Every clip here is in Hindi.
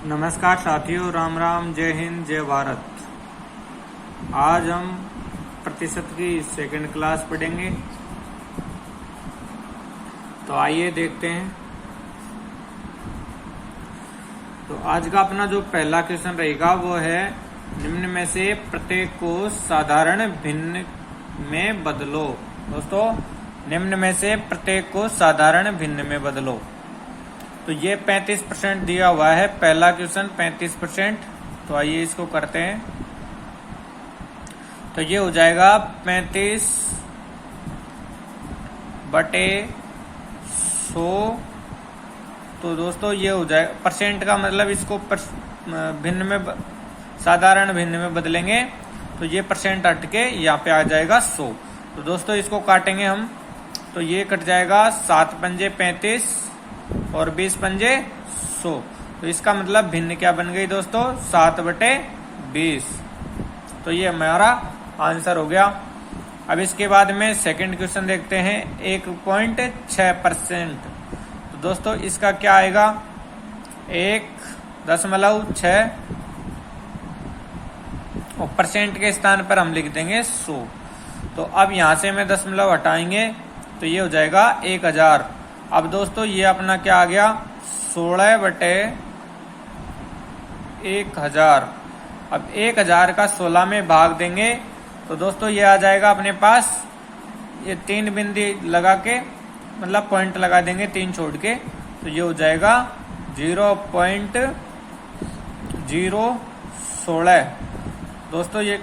नमस्कार साथियों, राम राम, जय हिंद, जय भारत। आज हम प्रतिशत की सेकंड क्लास पढ़ेंगे। तो आइए देखते हैं। तो आज का अपना जो पहला क्वेश्चन रहेगा वो है, निम्न में से प्रत्येक को साधारण भिन्न में बदलो। दोस्तों, निम्न में से प्रत्येक को साधारण भिन्न में बदलो। तो ये 35% दिया हुआ है, पहला क्वेश्चन 35%। तो आइए इसको करते हैं। तो ये हो जाएगा 35/100। तो दोस्तों ये हो जाएगा, परसेंट का मतलब इसको भिन्न में साधारण भिन्न में बदलेंगे तो ये परसेंट हट के यहाँ पे आ जाएगा 100। तो दोस्तों इसको काटेंगे हम, तो ये कट जाएगा 7 पंजे 35 और 20 पंजे 100। तो इसका मतलब भिन्न क्या बन गई दोस्तों, 7/20। तो ये हमारा आंसर हो गया। अब इसके बाद में सेकंड क्वेश्चन देखते हैं, 1.6%। तो दोस्तों इसका क्या आएगा, 1.6 और परसेंट के स्थान पर हम लिख देंगे 100। तो अब यहां से में दशमलव हटाएंगे तो ये हो जाएगा 1000। अब दोस्तों ये अपना क्या आ गया, 16/1000। अब 1000 का 16 में भाग देंगे तो दोस्तों ये आ जाएगा अपने पास, ये 3 बिंदी लगा के मतलब पॉइंट लगा देंगे 3 छोड़ के, तो ये हो जाएगा 0.016। दोस्तों ये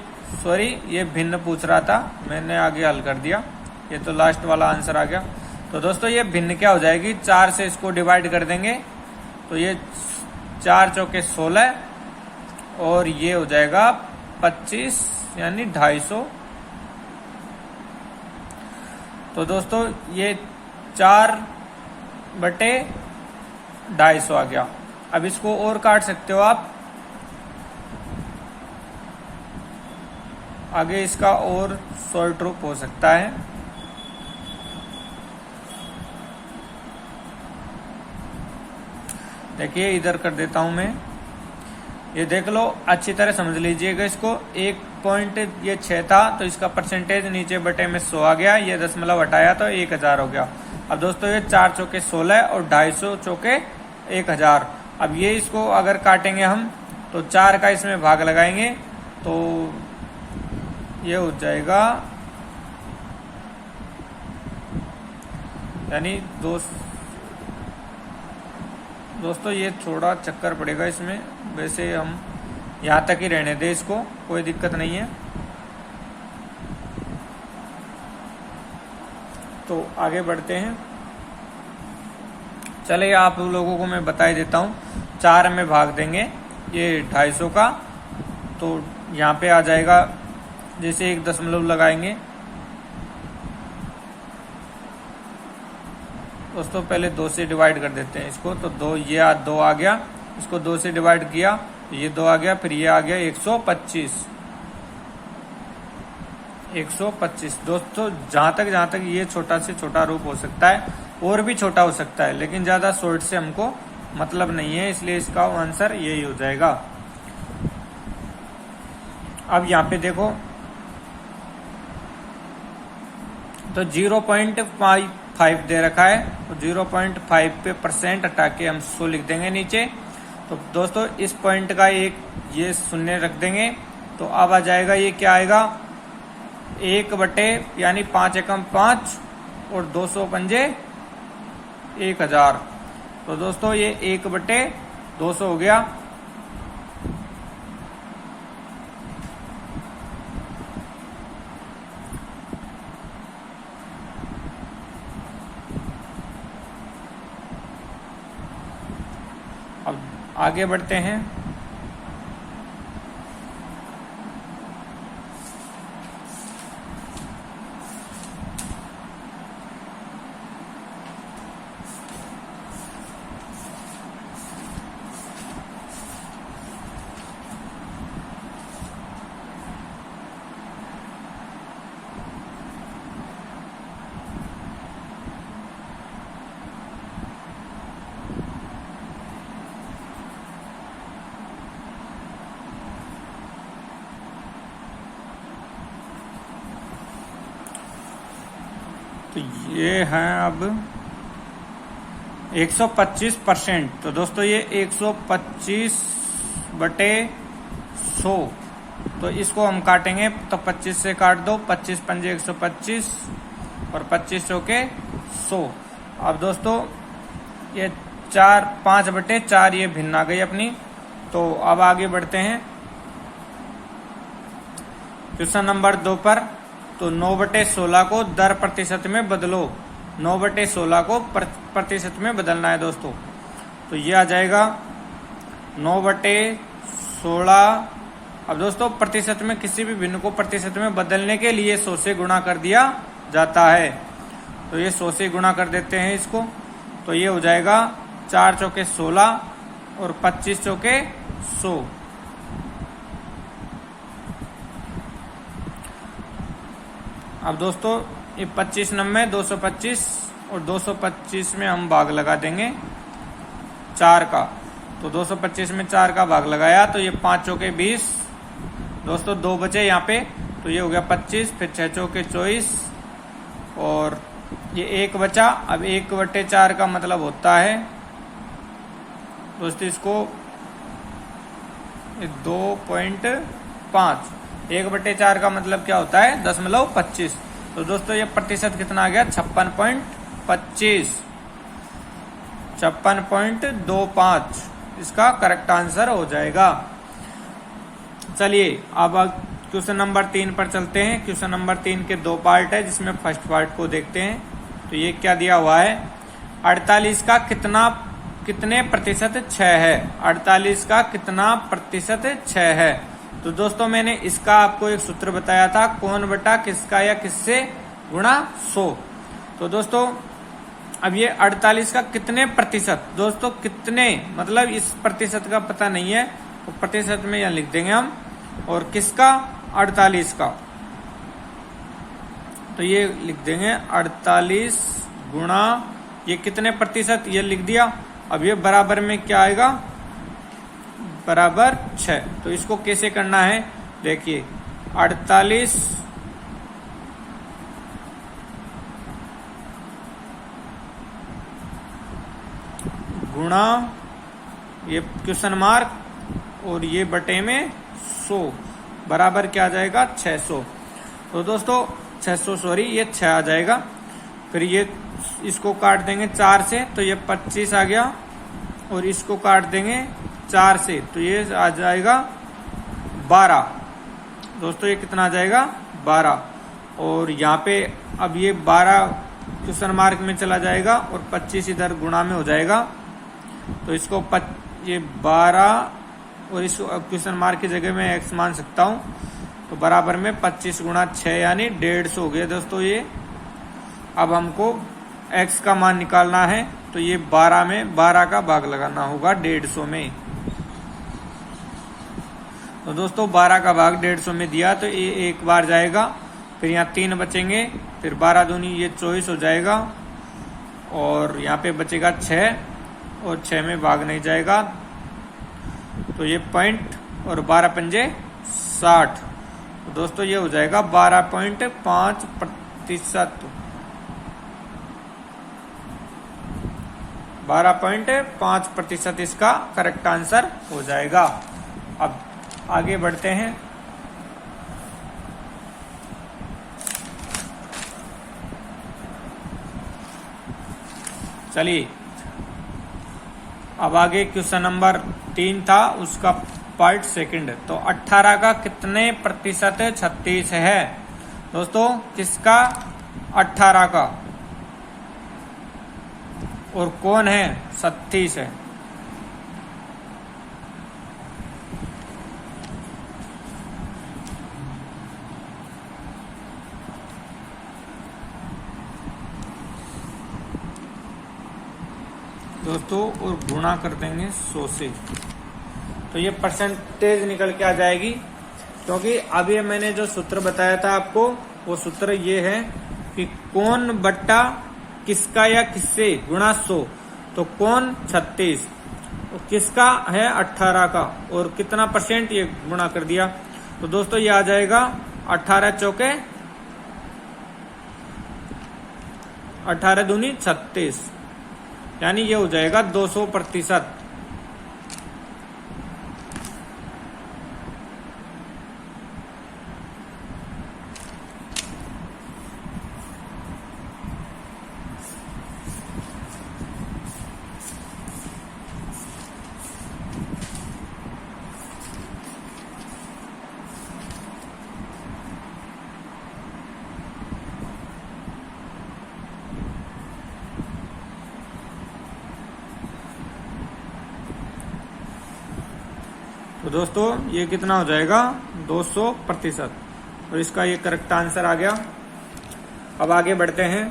भिन्न पूछ रहा था, मैंने आगे हल कर दिया, ये तो लास्ट वाला आंसर आ गया। तो दोस्तों ये भिन्न क्या हो जाएगी, 4 से इसको डिवाइड कर देंगे तो ये 4 चौके 16 और ये हो जाएगा 25 यानी 250। तो दोस्तों ये 4/250 आ गया। अब इसको और काट सकते हो आप, आगे इसका और शॉर्ट रूप हो सकता है। देखिए इधर कर देता हूं मैं, ये देख लो, अच्छी तरह समझ लीजिएगा इसको। 1.6 था तो इसका परसेंटेज नीचे बटे में 100 आ गया, ये दशमलव हटाया तो 1000 हो गया। अब दोस्तों ये 4 चौके 16 और 250 चौके 1000। अब ये इसको अगर काटेंगे हम तो 4 का इसमें भाग लगाएंगे तो ये हो जाएगा यानी दोस्तों ये थोड़ा चक्कर पड़ेगा इसमें, वैसे हम यहाँ तक ही रहने दें इसको, कोई दिक्कत नहीं है। तो आगे बढ़ते हैं। चलिए आप लोगों को मैं बता ही देता हूँ, 4 में भाग देंगे ये 250 का, तो यहाँ पे आ जाएगा, जैसे एक दशमलव लगाएंगे दोस्तों, पहले 2 से डिवाइड कर देते हैं इसको, तो 2 आ गया, इसको 2 से डिवाइड किया तो ये 2 आ गया, फिर ये आ गया 125। दोस्तों जहां तक ये छोटा से छोटा रूप हो सकता है, और भी छोटा हो सकता है, लेकिन ज्यादा शॉर्ट से हमको मतलब नहीं है, इसलिए इसका आंसर यही हो जाएगा। अब यहाँ पे देखो, तो 0.5 दे रखा है, तो 0.5 पे परसेंट हटा के हम 100 लिख देंगे नीचे। तो दोस्तों इस पॉइंट का एक ये शून्य रख देंगे, तो अब आ जाएगा, ये क्या आएगा, 1 यानी 5 एकम 5 और 200 पंजे 1000। तो दोस्तों ये 1/200 हो गया। अब आगे बढ़ते हैं। तो ये है अब 125%। तो दोस्तों ये 125/100, तो इसको हम काटेंगे। तो 25 से काट दो, 25 पंजे 125 और 25 चौके 100। अब दोस्तों ये 5/4 ये भिन्न आ गई अपनी। तो अब आगे बढ़ते हैं क्वेश्चन नंबर 2 पर। तो 9/16 को दर प्रतिशत में बदलो। 9/16 को प्रतिशत में बदलना है दोस्तों। तो ये आ जाएगा 9/16। अब दोस्तों प्रतिशत में किसी भी भिन्न को प्रतिशत में बदलने के लिए 100 से गुणा कर दिया जाता है। तो ये 100 से गुणा कर देते हैं इसको। तो ये हो जाएगा 4 चौके 16 और 25 चौके 100। अब दोस्तों ये 25 9 225 और 225 में हम भाग लगा देंगे 4 का। तो 225 में 4 का भाग लगाया तो ये 5 चौके 20। दोस्तों 2 बचे यहाँ पे, तो ये हो गया 25, फिर 6 चौके 24 और ये 1 बचा। अब 1/4 का मतलब होता है दोस्तों इसको 2.5। 1/4 का मतलब क्या होता है 0.25। तो दोस्तों ये प्रतिशत कितना आ गया 56.25, 56.25 इसका करेक्ट आंसर हो जाएगा। चलिए अब क्वेश्चन नंबर 3 पर चलते हैं। क्वेश्चन नंबर 3 के 2 पार्ट है, जिसमें फर्स्ट पार्ट को देखते हैं। तो ये क्या दिया हुआ है, 48 का कितने प्रतिशत 6 है। 48 का कितना प्रतिशत 6 है। तो दोस्तों मैंने इसका आपको एक सूत्र बताया था, कौन बटा किसका या किससे गुणा 100। तो दोस्तों अब ये 48 का कितने प्रतिशत, दोस्तों कितने मतलब इस प्रतिशत का पता नहीं है, तो प्रतिशत में यहां लिख देंगे हम। और किसका 48 का, तो ये लिख देंगे 48 गुणा ये कितने प्रतिशत, ये लिख दिया। अब ये बराबर में क्या आएगा, बराबर 6। तो इसको कैसे करना है देखिए, 48 गुणा ये क्वेश्चन मार्क और ये बटे में 100 बराबर क्या आ जाएगा 600। तो दोस्तों 600 सॉरी ये 6 आ जाएगा। फिर ये इसको काट देंगे 4 से, तो ये 25 आ गया। और इसको काट देंगे 4 से, तो ये आ जाएगा 12। दोस्तों ये कितना आ जाएगा 12। और यहाँ पे अब ये 12 क्वेश्चन मार्क में चला जाएगा और 25 इधर गुणा में हो जाएगा। तो इसको ये 12 और इसको क्वेश्चन मार्क की जगह में x मान सकता हूँ। तो बराबर में 25 गुणा 6 यानी 150 हो गया दोस्तों ये। अब हमको x का मान निकालना है, तो ये 12 में 12 का भाग लगाना होगा 150 में। तो दोस्तों 12 का भाग 150 में दिया, तो ये एक बार जाएगा। फिर यहाँ 3 बचेंगे, फिर 12 दूनी ये 24 हो जाएगा। और यहाँ पे बचेगा 6 और 6 में भाग नहीं जाएगा, तो ये पॉइंट और 12 पंजे 60। तो दोस्तों ये हो जाएगा 12.5%। 12.5% इसका करेक्ट आंसर हो जाएगा। अब आगे बढ़ते हैं। चलिए अब आगे क्वेश्चन नंबर 3 था, उसका पार्ट सेकंड। तो 18 का कितने प्रतिशत 36 है। दोस्तों किसका 18 का, और कौन है 36 है। दोस्तों और गुणा कर देंगे 100 से, तो ये परसेंटेज निकल के आ जाएगी। क्योंकि अभी मैंने जो सूत्र बताया था आपको, वो सूत्र ये है कि कौन बट्टा किसका या किससे गुणा 100। तो कौन 36 और किसका है 18 का, और कितना परसेंट ये गुणा कर दिया। तो दोस्तों ये आ जाएगा 18 चौके 18 दूनी 36, यानी ये हो जाएगा 200%। तो दोस्तों ये कितना हो जाएगा 200%, और इसका ये करेक्ट आंसर आ गया। अब आगे बढ़ते हैं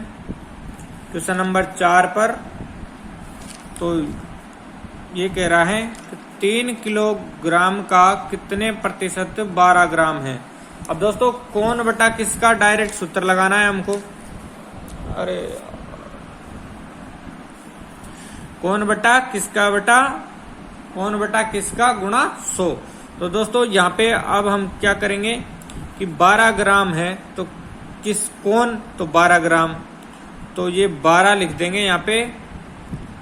क्वेश्चन नंबर 4 पर। तो ये कह रहा है कि 3 किलोग्राम का कितने प्रतिशत 12 ग्राम है। अब दोस्तों कौन बटा किसका डायरेक्ट सूत्र लगाना है हमको। अरे कौन बटा किसका गुणा 100। तो दोस्तों यहाँ पे अब हम क्या करेंगे कि 12 ग्राम है तो कौन तो 12 ग्राम, तो ये 12 लिख देंगे यहाँ पे,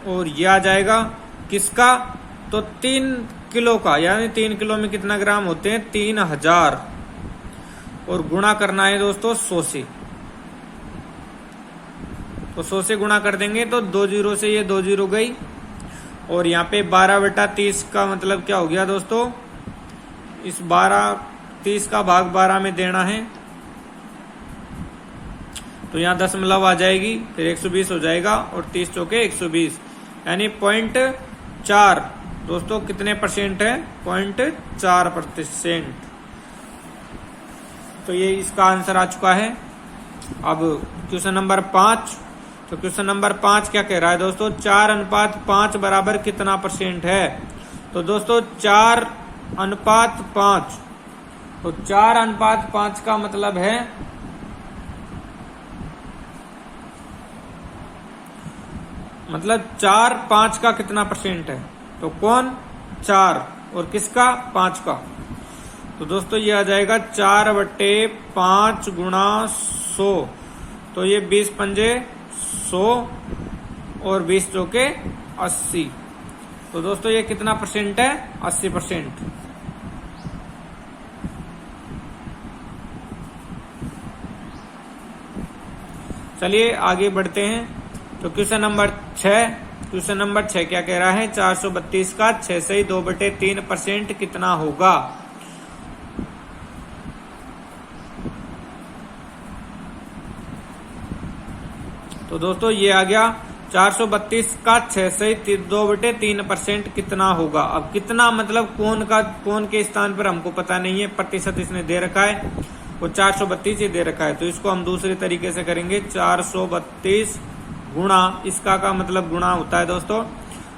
और ये आ जाएगा किसका तो 3 किलो का, यानी 3 किलो में कितना ग्राम होते हैं 3000, और गुणा करना है दोस्तों 100 से। तो 100 से गुणा कर देंगे तो 2 जीरो से ये 2 जीरो गई, और यहाँ पे 12/30 का मतलब क्या हो गया दोस्तों, इस 30 का भाग 12 में देना है, तो यहाँ दशमलव आ जाएगी, फिर 120 हो जाएगा, और 30 चौके 120, यानी 0.4 दोस्तों कितने परसेंट है 0.4%। तो ये इसका आंसर आ चुका है। अब क्वेश्चन नंबर 5। तो क्वेश्चन नंबर 5 क्या कह रहा है दोस्तों, 4:5 बराबर कितना परसेंट है। तो दोस्तों 4:5, तो 4:5 का मतलब है मतलब 4/5 का कितना परसेंट है, तो कौन 4 और किसका 5 का। तो दोस्तों ये आ जाएगा 4/5 गुणा 100, तो ये 20 पंजे 100 और 20 चौके 80। तो दोस्तों ये कितना परसेंट है 80%। चलिए आगे बढ़ते हैं। तो क्वेश्चन नंबर 6 क्या कह रहा है, 432 का 6 से 2/3% कितना होगा। तो दोस्तों ये आ गया 432 का 6 से 2/3% कितना होगा। अब कितना मतलब कौन के स्थान पर हमको पता नहीं है, प्रतिशत इसने दे रखा है, वो 432 ही दे रखा है। तो इसको हम दूसरे तरीके से करेंगे, 432 गुणा, इसका का मतलब गुणा होता है दोस्तों,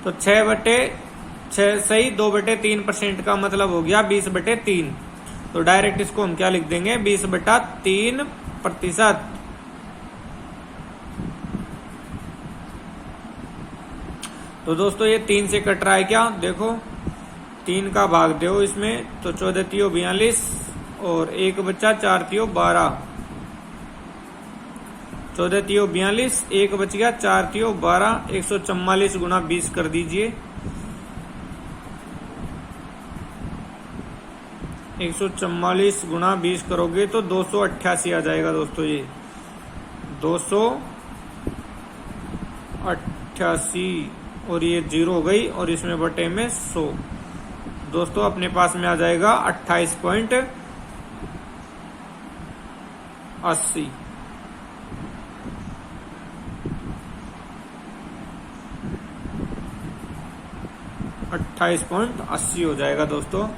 तो 6/6 से 2/3% का मतलब हो गया 20/3। तो डायरेक्ट इसको हम क्या लिख देंगे 20/3%। तो दोस्तों ये 3 से कट रहा है क्या, देखो 3 का भाग दो इसमें, तो 14 तियो 42 और 1 बचा 4 तियो 12, 14 तियो 42, 1 बच गया 4 तियो 12, 144 गुणा 20 कर दीजिए, 144 गुणा 20 करोगे तो 288 आ जाएगा दोस्तों। ये 288 और ये 0 हो गई, और इसमें बटे में 100 दोस्तों अपने पास में आ जाएगा 28.80। हो जाएगा दोस्तों।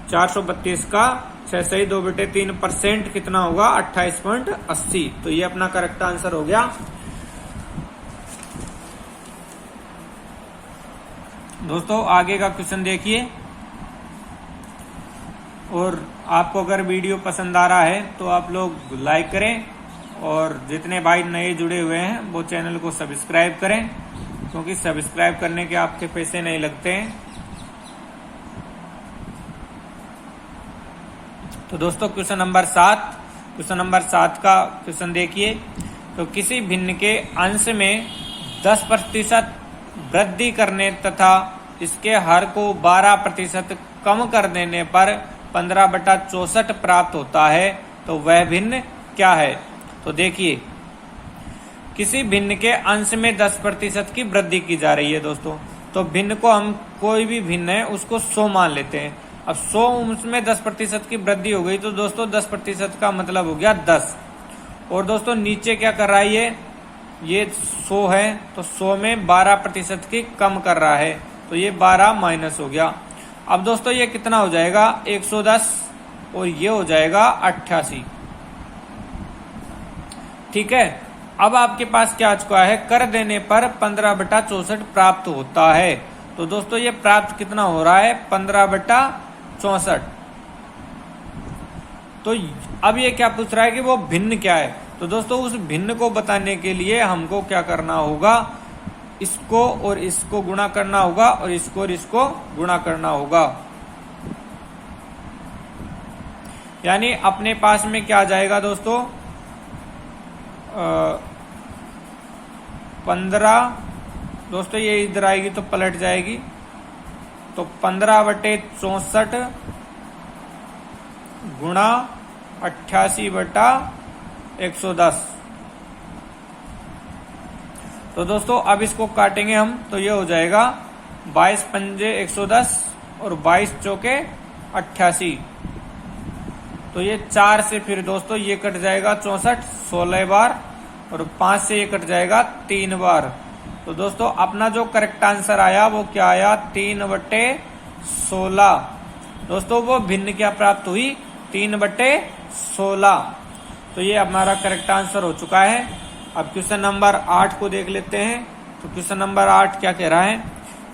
432 का 6 से 2/3% कितना होगा 28.80। तो ये अपना करेक्ट आंसर हो गया। दोस्तों आगे का क्वेश्चन देखिए, और आपको अगर वीडियो पसंद आ रहा है तो आप लोग लाइक करें, और जितने भाई नए जुड़े हुए हैं वो चैनल को सब्सक्राइब करें, क्योंकि सब्सक्राइब करने के आपके पैसे नहीं लगते हैं। तो दोस्तों क्वेश्चन नंबर 7 का क्वेश्चन देखिए, तो किसी भिन्न के अंश में 10% वृद्धि करने तथा इसके हर को 12% कम कर देने पर 15/64 प्राप्त होता है। तो वह भिन्न क्या है? तो देखिए, किसी भिन्न के अंश में 10% की वृद्धि की जा रही है दोस्तों। तो भिन्न को हम कोई भी भिन्न है उसको 100 मान लेते हैं। अब 100 उसमें 10% की वृद्धि हो गई तो दोस्तों 10% का मतलब हो गया 10। और दोस्तों नीचे क्या कर रहा है, ये 100 है तो 100 में 12% की कम कर रहा है, तो ये 12 माइनस हो गया। अब दोस्तों ये कितना हो जाएगा, 110 और ये हो जाएगा 88। ठीक है, अब आपके पास क्या आ चुका है, कर देने पर 15/64 प्राप्त होता है। तो दोस्तों ये प्राप्त कितना हो रहा है, 15/64। तो अब ये क्या पूछ रहा है कि वो भिन्न क्या है। तो दोस्तों उस भिन्न को बताने के लिए हमको क्या करना होगा, इसको और इसको गुणा करना होगा और इसको गुणा करना होगा। यानी अपने पास में क्या आ जाएगा दोस्तों, 15, दोस्तों ये इधर आएगी तो पलट जाएगी, तो 15/64 गुणा 88/110। तो दोस्तों अब इसको काटेंगे हम, तो ये हो जाएगा 22 पंजे 110 और 22 चौके 88। तो ये 4 से फिर दोस्तों ये कट जाएगा 64 16 बार, और 5 से ये कट जाएगा 3 बार। तो दोस्तों अपना जो करेक्ट आंसर आया वो क्या आया, 3/16। दोस्तों वो भिन्न क्या प्राप्त हुई, 3/16। तो ये हमारा करेक्ट आंसर हो चुका है। अब क्वेश्चन नंबर 8 को देख लेते हैं। तो क्वेश्चन नंबर 8 क्या कह रहा है,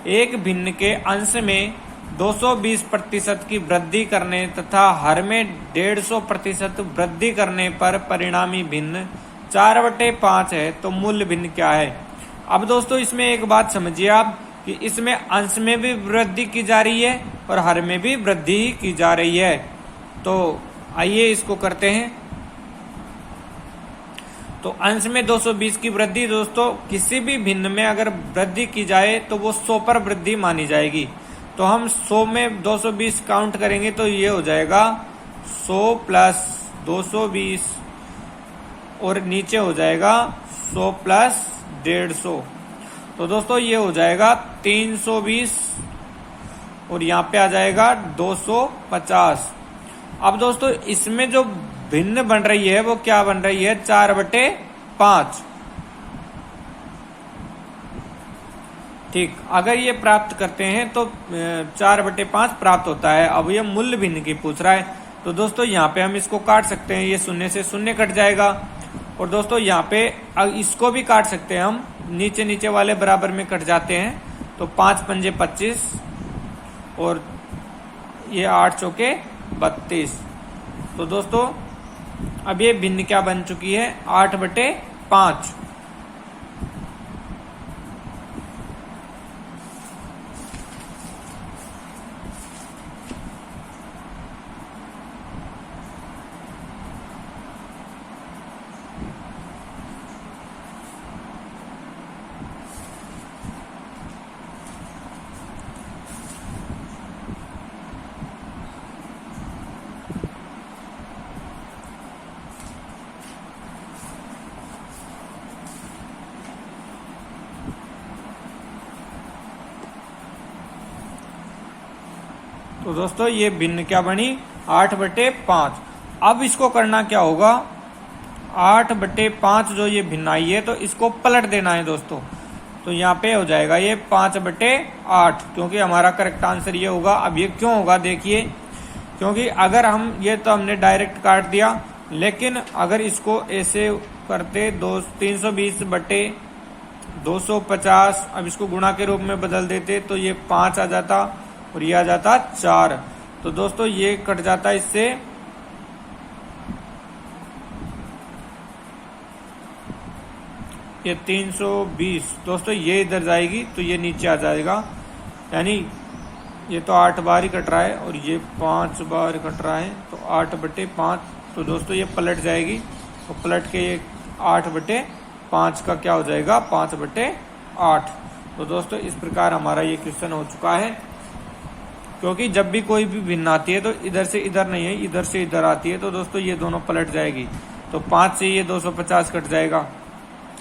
एक भिन्न के अंश में 220% की वृद्धि करने तथा हर में 150% वृद्धि करने पर परिणामी भिन्न 4/5 है, तो मूल भिन्न क्या है। अब दोस्तों इसमें एक बात समझिए आप कि इसमें अंश में भी वृद्धि की जा रही है और हर में भी वृद्धि की जा रही है। तो आइए इसको करते हैं। तो अंश में 220 की वृद्धि दोस्तों किसी भी भिन्न में अगर वृद्धि की जाए तो वो 100 पर वृद्धि मानी जाएगी। तो हम 100 में 220 काउंट करेंगे तो ये हो जाएगा 100 प्लस 220 और नीचे हो जाएगा 100 प्लस 150। तो दोस्तों ये हो जाएगा 320 और यहाँ पे आ जाएगा 250। अब दोस्तों इसमें जो भिन्न बन रही है वो क्या बन रही है, 4/5। ठीक, अगर ये प्राप्त करते हैं तो 4/5 प्राप्त होता है। अब ये मूल्य भिन्न की पूछ रहा है, तो दोस्तों यहाँ पे हम इसको काट सकते हैं, ये 0 से 0 कट जाएगा। और दोस्तों यहाँ पे इसको भी काट सकते हैं हम, नीचे वाले बराबर में कट जाते हैं। तो 5 पंजे 25 और ये 8 चौके 32। तो दोस्तों अब ये भिन्न क्या बन चुकी है, 8/5। तो दोस्तों ये भिन्न क्या बनी, 8/5। अब इसको करना क्या होगा, 8/5 जो ये भिन्न आई है तो इसको पलट देना है दोस्तों। तो यहाँ पे हो जाएगा ये 5/8, क्योंकि हमारा करेक्ट आंसर ये होगा। अब ये क्यों होगा देखिए, क्योंकि अगर हम ये तो हमने डायरेक्ट काट दिया, लेकिन अगर इसको ऐसे करते 320/250, अब इसको गुणा के रूप में बदल देते तो ये 5 आ जाता और ये आ जाता 4। तो दोस्तों ये कट जाता इससे, ये 320। दोस्तों ये इधर जाएगी तो ये नीचे आ जाएगा, यानी ये तो 8 बार ही कट रहा है और ये 5 बार कट रहा है, तो 8/5। तो दोस्तों ये पलट जाएगी, तो पलट के ये 8/5 का क्या हो जाएगा 5/8। तो दोस्तों इस प्रकार हमारा ये क्वेश्चन हो चुका है। क्योंकि जब भी कोई भी भिन्न आती है तो इधर से इधर नहीं है, इधर से इधर आती है, तो दोस्तों ये दोनों पलट जाएगी। तो 5 से ये 250 कट जाएगा।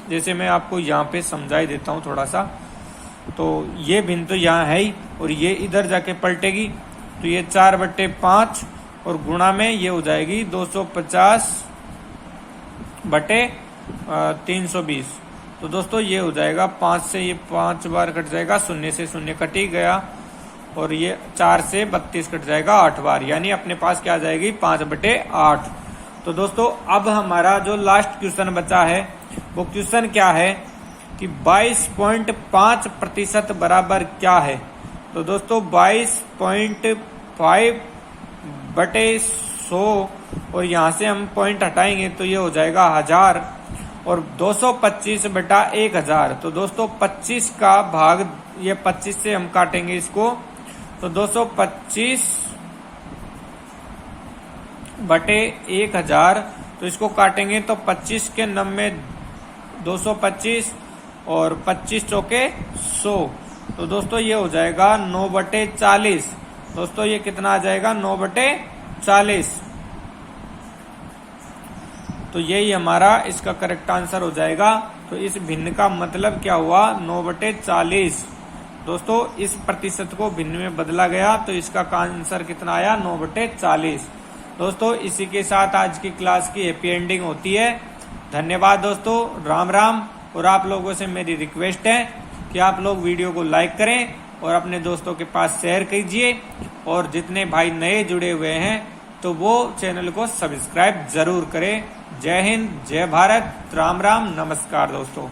जैसे मैं आपको यहाँ पे समझा ही देता हूँ थोड़ा सा। तो ये भिन्न तो यहाँ है ही और ये इधर जाके पलटेगी, तो ये 4/5 और गुणा में ये हो जाएगी 250/320। तो दोस्तों ये हो जाएगा 5 से ये 5 बार कट जाएगा, 0 से 0 कट ही गया, और ये 4 से 32 कट जाएगा 8 बार, यानी अपने पास क्या आ जाएगी 5/8। तो दोस्तों अब हमारा जो लास्ट क्वेश्चन बचा है वो क्वेश्चन क्या है कि 22.5% बराबर क्या है। तो दोस्तों 22.5/100 और यहाँ से हम पॉइंट हटाएंगे तो ये हो जाएगा 1000 और 225/1000। तो दोस्तों 25 का भाग, ये 25 से हम काटेंगे इसको, तो 225/1000। तो इसको काटेंगे तो 25 के 9 225 और 25 चौके 100। तो दोस्तों ये हो जाएगा 9/40। दोस्तों ये कितना आ जाएगा 9/40। तो यही हमारा इसका करेक्ट आंसर हो जाएगा। तो इस भिन्न का मतलब क्या हुआ 9/40। दोस्तों इस प्रतिशत को भिन्न में बदला गया तो इसका आंसर कितना आया 9/40। दोस्तों इसी के साथ आज की क्लास की हैप्पी एंडिंग होती है। धन्यवाद दोस्तों, राम राम। और आप लोगों से मेरी रिक्वेस्ट है कि आप लोग वीडियो को लाइक करें और अपने दोस्तों के पास शेयर कीजिए, और जितने भाई नए जुड़े हुए हैं तो वो चैनल को सब्सक्राइब जरूर करें। जय हिंद, जय भारत, राम राम, नमस्कार दोस्तों।